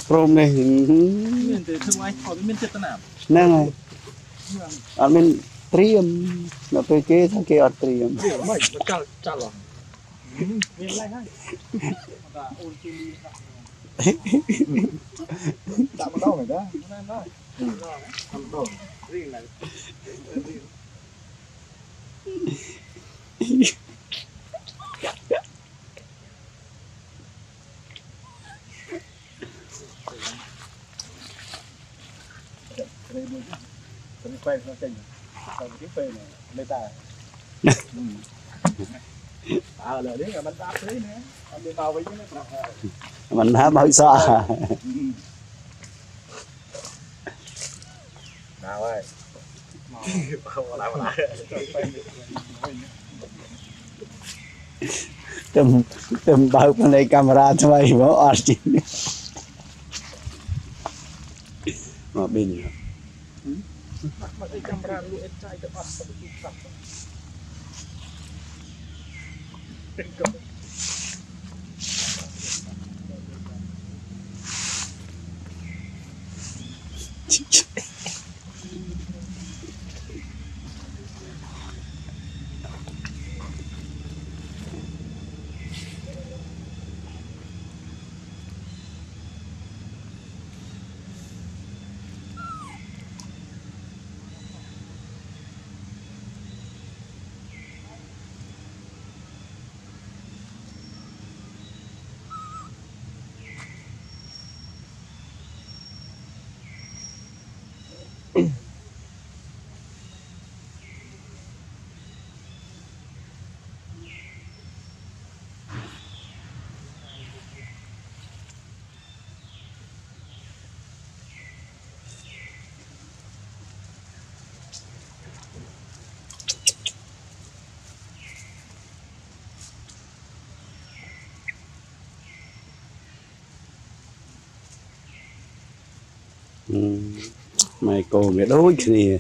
prom này nè này anh mình triêm nó tới cái ở triêm mình đã bao xa tầm tầm bao con này camera cho mày bảo ở chị mà bên mày cô mẹ đối kìa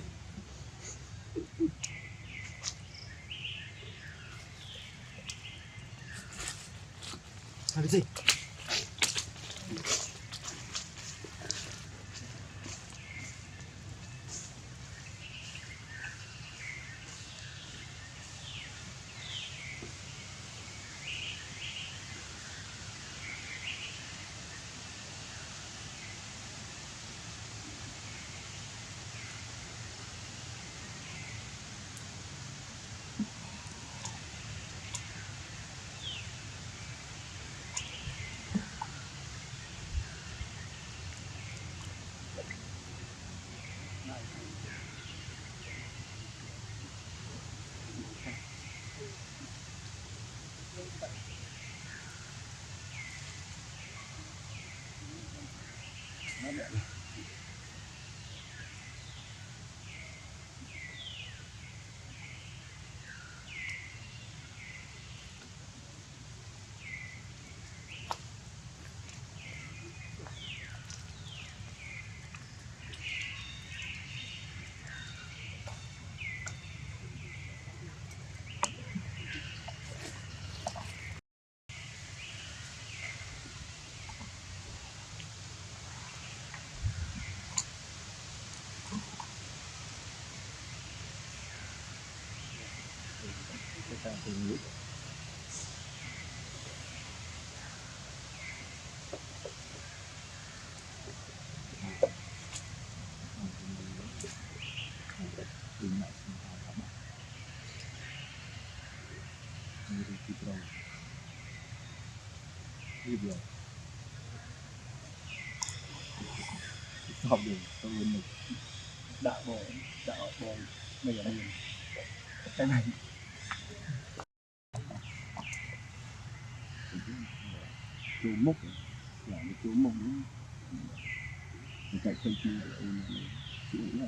học được tôi mình đạo bộ bây giờ mình cái này chú múc là chú múc chạy khơi chi để chịu là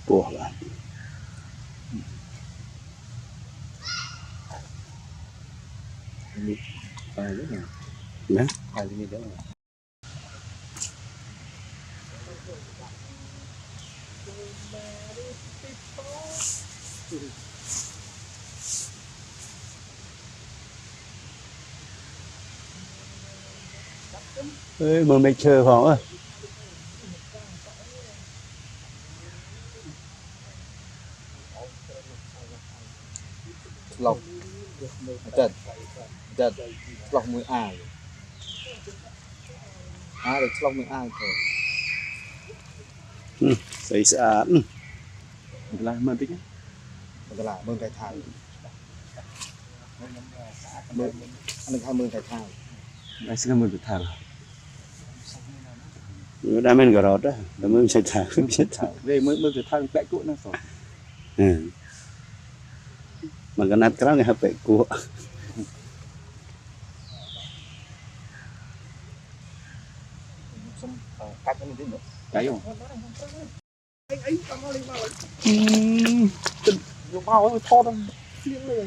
Poh lah. Ini ini Nah, kali ini dah. mà mày chờ phòng á. Lọc chật chật lọc mùi ải được lọc mùi ải thôi Sấy sạn. Là mình thích.มันละเมืองไทยไทยอันนึงให้เมืองไทยไทย Ai sẽ mình được thằng. Đã mình gọi đó, đã mình sẽ thằng, sẽ thằng. เว้ยเมืองไทยไทยแปะกุ้งนั่นสอง Ừ. Mà cái nát cái này phải của. กัดกันนิดหน่อย Cái không? ไอ้ทำอะไรมาอยู่บ้านไว้ทอดเลี้ยงเลย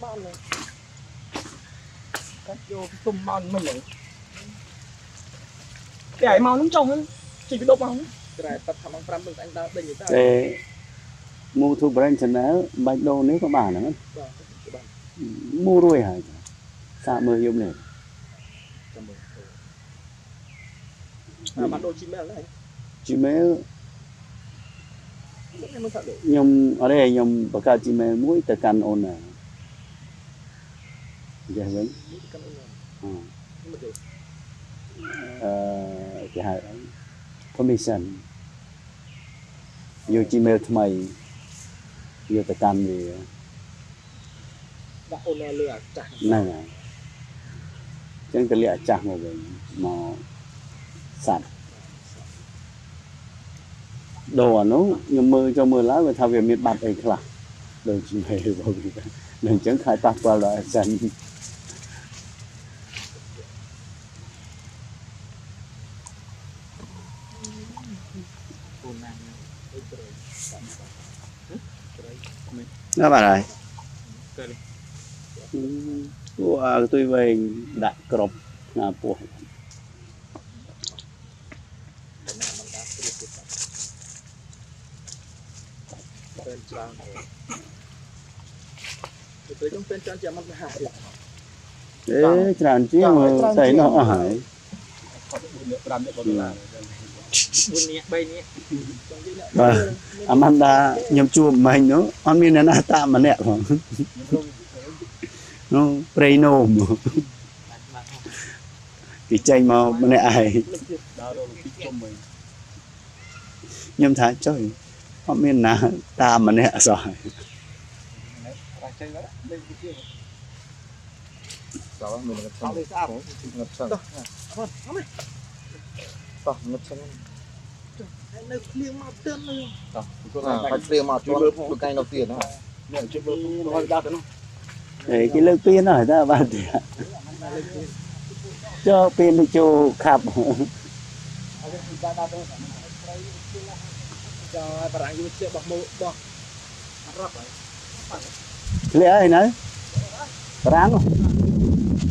บ้านเลยกัดโยตุ่มบ้านไม่เลย Để màu nóng trông hơn chỉ cái độc màu แต่ตัดทำมันปรำมึงanh ta đây người ta Để mua thu brand chân áo, bạch đô nếu có bản nữa. Mua rồi hả? Sao mơ yêu này? bạn đồ chim mèo này Chị mẹ em mới sợ được nhom ở đây nhom bậc cao chị mẹ mũi từ căn ôn à. Dạ vâng. Cái hai commission vô Gmail thay mày vô từ căn thì đã ôn lừa chả này này chẳng cái lẽ chặt mà về mà sạch đồ nó nhưng mưa cho mưa lá về thao về miệt bạt ấy là đồ chỉ về vào đừng chẳng khai tạc vào loại sạch nó bà này wow tôi về đại cọp là buộcเป็นจางtôi trong bên chân chạm mặt hại để tràn chiếc mà thấy nó hại và Amanda nhầm chua mình nó ăn miên nó tạm mà nè khoảng nó preno cái chanh mà nè ai nhầm thái trời ăn miên là tạm mà nè rồi đó mình ngập sâu đi sao ngập sâu đó ngập sâu nơi liêng màu tên luôn phải liêng màu cho được cây đầu tiên đó để cái lực pin hỏi ta bạn thì cho pin thì cho khập cho bà rạng như chưa bọc màu bọc rắp lẽ ấy nấy ráng rồi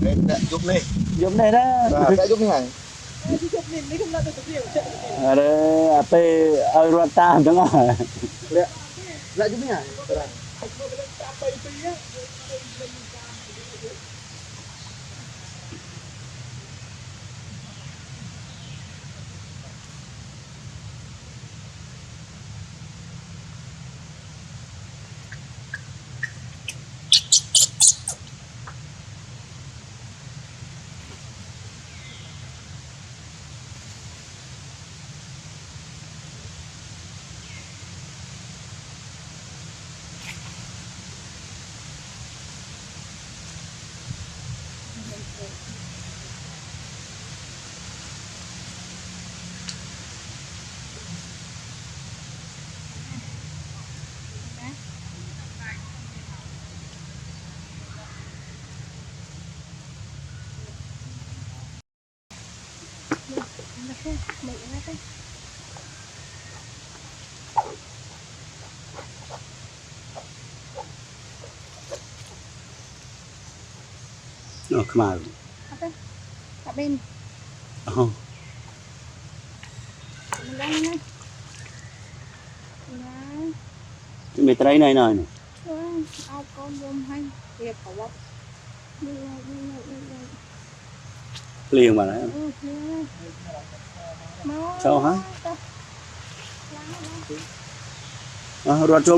Lên đã giúp đi. giống này đó Đã giúp đi hả? Mấy không lại được cái điều chạy rồi à pe ở ta đúng không Đã giúp đi hả? không mà Ở bên không mình đang này. Đó. mày trai này này Ao con vô hay việc của bác. Đi rồi. liền mà đấy Mau. sao hả Lắng. rồi cho